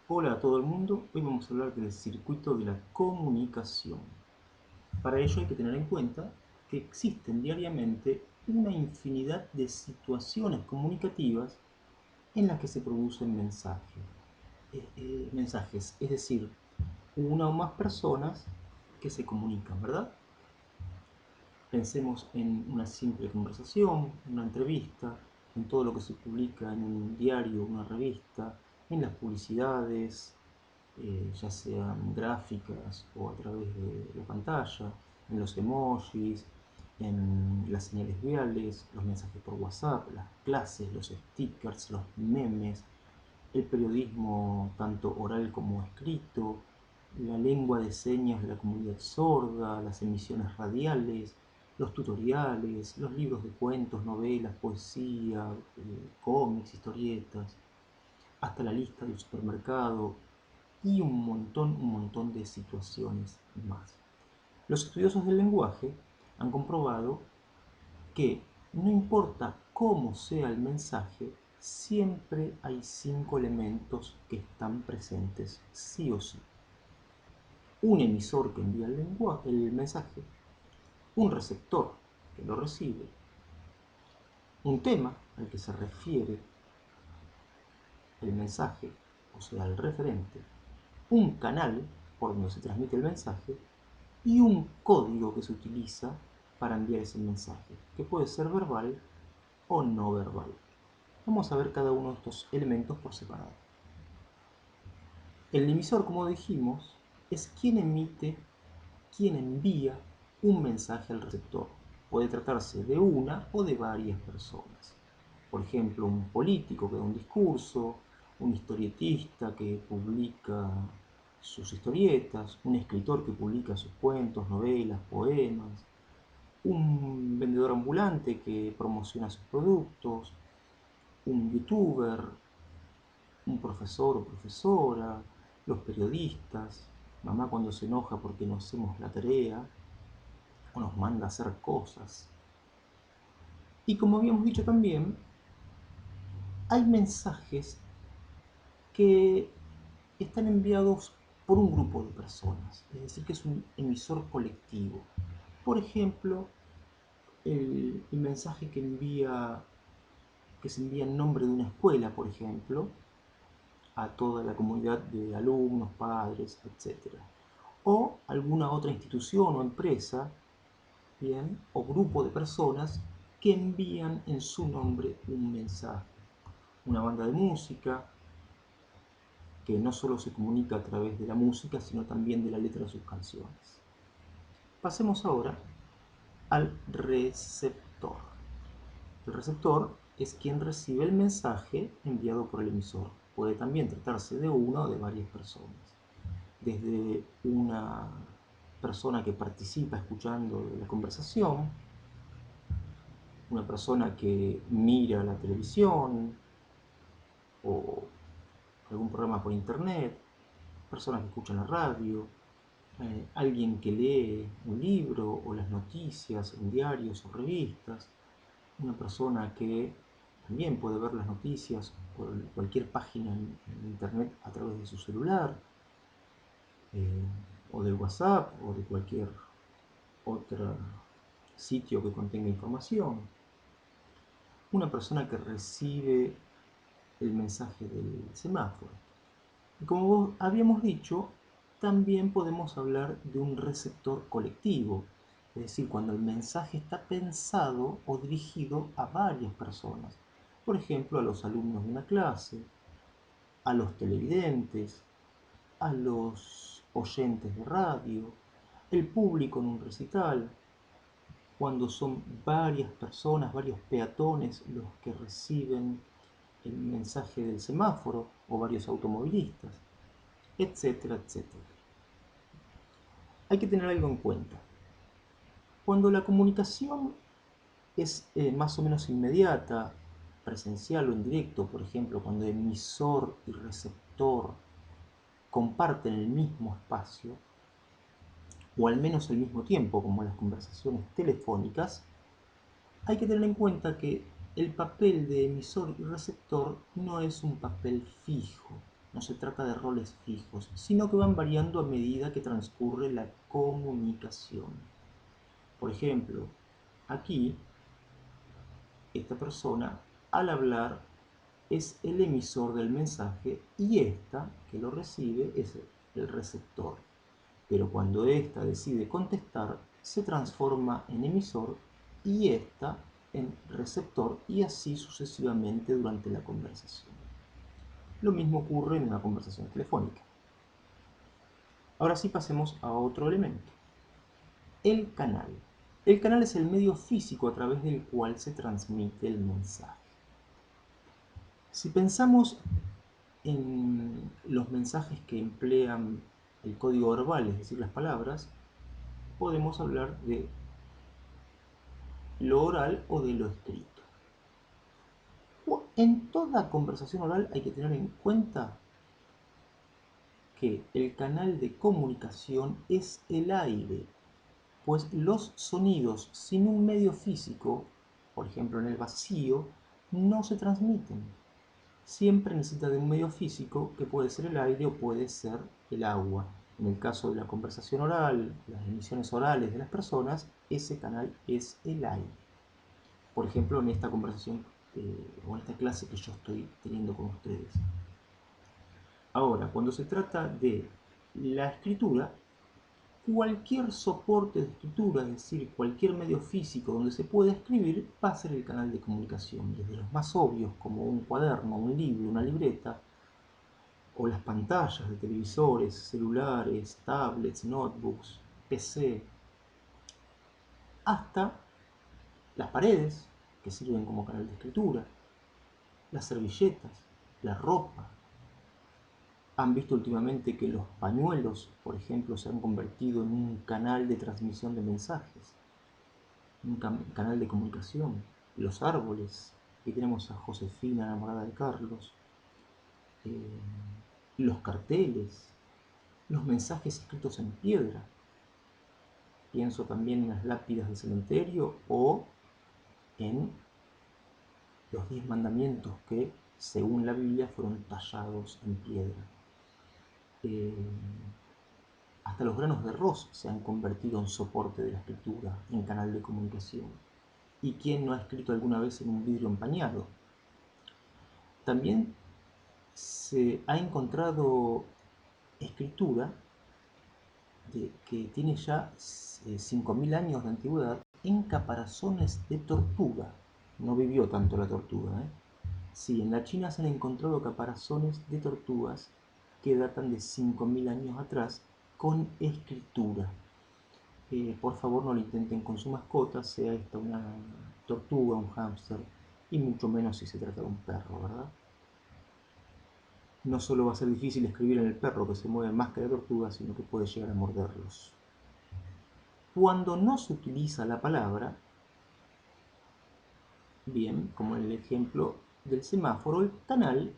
Hola a todo el mundo, hoy vamos a hablar del circuito de la comunicación. Para ello hay que tener en cuenta que existen diariamente una infinidad de situaciones comunicativas en las que se producen mensajes, es decir, una o más personas que se comunican, ¿verdad? Pensemos en una simple conversación, una entrevista, en todo lo que se publica en un diario, una revista, en las publicidades, ya sean gráficas o a través de la pantalla, en los emojis, en las señales viales, los mensajes por WhatsApp, las clases, los stickers, los memes, el periodismo tanto oral como escrito, la lengua de señas de la comunidad sorda, las emisiones radiales, los tutoriales, los libros de cuentos, novelas, poesía, cómics, historietas, hasta la lista del supermercado y un montón de situaciones más. Los estudiosos del lenguaje han comprobado que no importa cómo sea el mensaje, siempre hay 5 elementos que están presentes sí o sí. Un emisor que envía el mensaje, un receptor que lo recibe, un tema al que se refiere el mensaje, o sea, el referente, un canal por donde se transmite el mensaje y un código que se utiliza para enviar ese mensaje, que puede ser verbal o no verbal. Vamos a ver cada uno de estos elementos por separado. El emisor, como dijimos, es quien emite, quien envía un mensaje al receptor. Puede tratarse de una o de varias personas. Por ejemplo, un político que da un discurso, un historietista que publica sus historietas, un escritor que publica sus cuentos, novelas, poemas, un vendedor ambulante que promociona sus productos, un youtuber, un profesor o profesora, los periodistas, mamá cuando se enoja porque no hacemos la tarea o nos manda a hacer cosas. Y como habíamos dicho también, hay mensajes que están enviados por un grupo de personas, es decir, que es un emisor colectivo. Por ejemplo, el mensaje que se envía en nombre de una escuela, por ejemplo, a toda la comunidad de alumnos, padres, etc. O alguna otra institución o empresa, bien, o grupo de personas que envían en su nombre un mensaje. Una banda de música que no solo se comunica a través de la música, sino también de la letra de sus canciones. Pasemos ahora al receptor. El receptor es quien recibe el mensaje enviado por el emisor. Puede también tratarse de una o de varias personas. Desde una persona que participa escuchando la conversación, una persona que mira la televisión o algún programa por internet, personas que escuchan la radio, alguien que lee un libro o las noticias en diarios o revistas, una persona que también puede ver las noticias por cualquier página en internet a través de su celular, eh, o del WhatsApp o de cualquier otro sitio que contenga información, una persona que recibe el mensaje del semáforo. Y como habíamos dicho, también podemos hablar de un receptor colectivo, es decir, cuando el mensaje está pensado o dirigido a varias personas, por ejemplo, a los alumnos de una clase, a los televidentes, a los oyentes de radio, el público en un recital, cuando son varias personas, varios peatones los que reciben el mensaje del semáforo o varios automovilistas, etcétera, etcétera. Hay que tener algo en cuenta. Cuando la comunicación es más o menos inmediata, presencial o en directo, por ejemplo, cuando emisor y receptor comparten el mismo espacio, o al menos al mismo tiempo, como en las conversaciones telefónicas, hay que tener en cuenta que el papel de emisor y receptor no es un papel fijo, no se trata de roles fijos, sino que van variando a medida que transcurre la comunicación. Por ejemplo, aquí, esta persona, al hablar, es el emisor del mensaje y esta, que lo recibe, es el receptor. Pero cuando esta decide contestar, se transforma en emisor y esta en receptor, y así sucesivamente durante la conversación. Lo mismo ocurre en una conversación telefónica. Ahora sí pasemos a otro elemento. El canal. El canal es el medio físico a través del cual se transmite el mensaje. Si pensamos en los mensajes que emplean el código verbal, es decir, las palabras, podemos hablar de lo oral o de lo escrito. En toda conversación oral hay que tener en cuenta que el canal de comunicación es el aire, pues los sonidos sin un medio físico, por ejemplo en el vacío, no se transmiten. Siempre necesita de un medio físico que puede ser el aire o puede ser el agua. En el caso de la conversación oral, las emisiones orales de las personas, ese canal es el aire. Por ejemplo, en esta conversación o en esta clase que yo estoy teniendo con ustedes. Ahora, cuando se trata de la escritura, cualquier soporte de escritura, es decir, cualquier medio físico donde se pueda escribir, va a ser el canal de comunicación, desde los más obvios como un cuaderno, un libro, una libreta, o las pantallas de televisores, celulares, tablets, notebooks, PC, hasta las paredes, que sirven como canal de escritura, las servilletas, la ropa. Han visto últimamente que los pañuelos, por ejemplo, se han convertido en un canal de transmisión de mensajes, un canal de comunicación. Los árboles, aquí tenemos a Josefina enamorada de Carlos, eh, los carteles, los mensajes escritos en piedra. Pienso también en las lápidas del cementerio o en los 10 mandamientos que, según la Biblia, fueron tallados en piedra. Hasta los granos de arroz se han convertido en soporte de la escritura, en canal de comunicación. ¿Y quién no ha escrito alguna vez en un vidrio empañado? También se ha encontrado escritura que tiene ya 5.000 años de antigüedad en caparazones de tortuga. No vivió tanto la tortuga, ¿eh? Sí, en la China se han encontrado caparazones de tortugas que datan de 5.000 años atrás con escritura. Por favor no lo intenten con su mascota, sea esta una tortuga, un hámster, y mucho menos si se trata de un perro, ¿verdad? No solo va a ser difícil escribir en el perro que se mueve más que la tortuga, sino que puede llegar a morderlos. Cuando no se utiliza la palabra, bien, como en el ejemplo del semáforo, el canal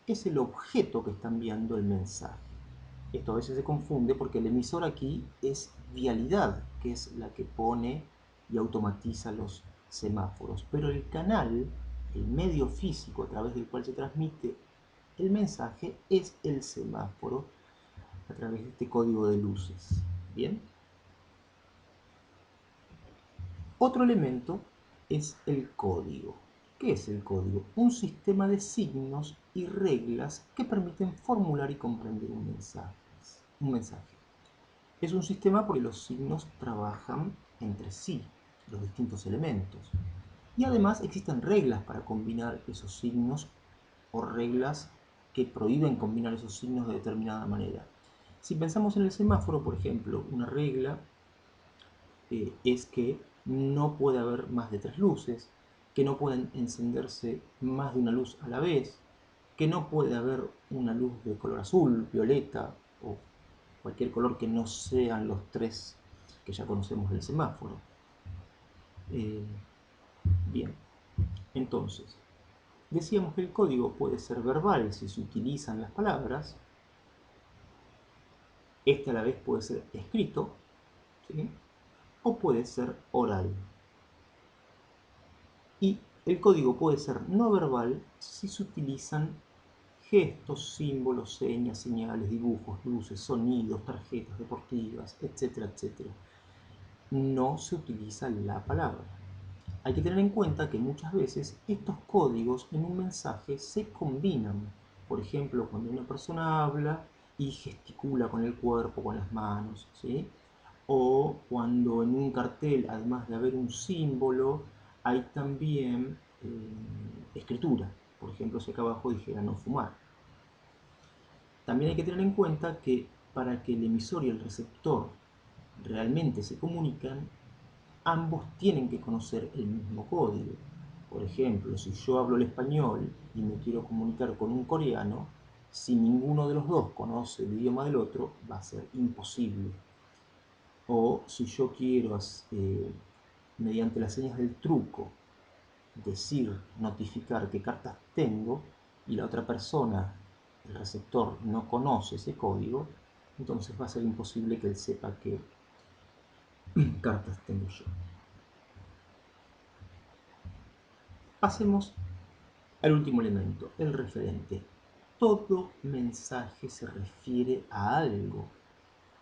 es el objeto que está enviando el mensaje. Esto a veces se confunde porque el emisor aquí es vialidad, que es la que pone y automatiza los semáforos. Pero el canal, el medio físico a través del cual se transmite el mensaje, es el semáforo a través de este código de luces. ¿Bien? Otro elemento es el código. ¿Qué es el código? Un sistema de signos y reglas que permiten formular y comprender un mensaje. Es un sistema porque los signos trabajan entre sí, los distintos elementos. Y además existen reglas para combinar esos signos o reglas que prohíben combinar esos signos de determinada manera. Si pensamos en el semáforo, por ejemplo, una regla es que no puede haber más de 3 luces, que no pueden encenderse más de una luz a la vez, que no puede haber una luz de color azul, violeta o cualquier color que no sean los 3 que ya conocemos del semáforo. Bien, entonces, decíamos que el código puede ser verbal si se utilizan las palabras. Este a la vez puede ser escrito, ¿sí? O puede ser oral. Y el código puede ser no verbal si se utilizan gestos, símbolos, señas, señales, dibujos, luces, sonidos, tarjetas deportivas, etcétera, etcétera. No se utiliza la palabra. Hay que tener en cuenta que muchas veces estos códigos en un mensaje se combinan. Por ejemplo, cuando una persona habla y gesticula con el cuerpo, con las manos, ¿sí? O cuando en un cartel, además de haber un símbolo, hay también escritura. Por ejemplo, si acá abajo dijera no fumar. También hay que tener en cuenta que para que el emisor y el receptor realmente se comunican, ambos tienen que conocer el mismo código. Por ejemplo, si yo hablo el español y me quiero comunicar con un coreano, si ninguno de los dos conoce el idioma del otro, va a ser imposible. O si yo quiero, mediante las señas del truco, decir, notificar qué cartas tengo, y la otra persona, el receptor, no conoce ese código, entonces va a ser imposible que él sepa qué cartas tengo yo. Pasemos al último elemento, el referente. Todo mensaje se refiere a algo,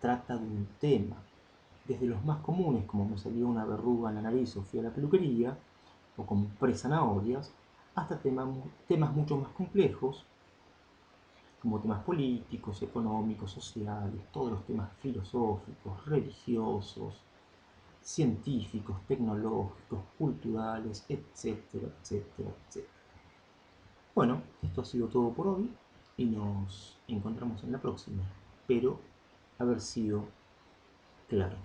trata de un tema, desde los más comunes, como me salió una verruga en la nariz o fui a la peluquería, o compré zanahorias, hasta temas mucho más complejos, como temas políticos, económicos, sociales, todos los temas filosóficos, religiosos, científicos, tecnológicos, culturales, etcétera, etcétera, etcétera. Bueno, esto ha sido todo por hoy y nos encontramos en la próxima. Espero haber sido claro.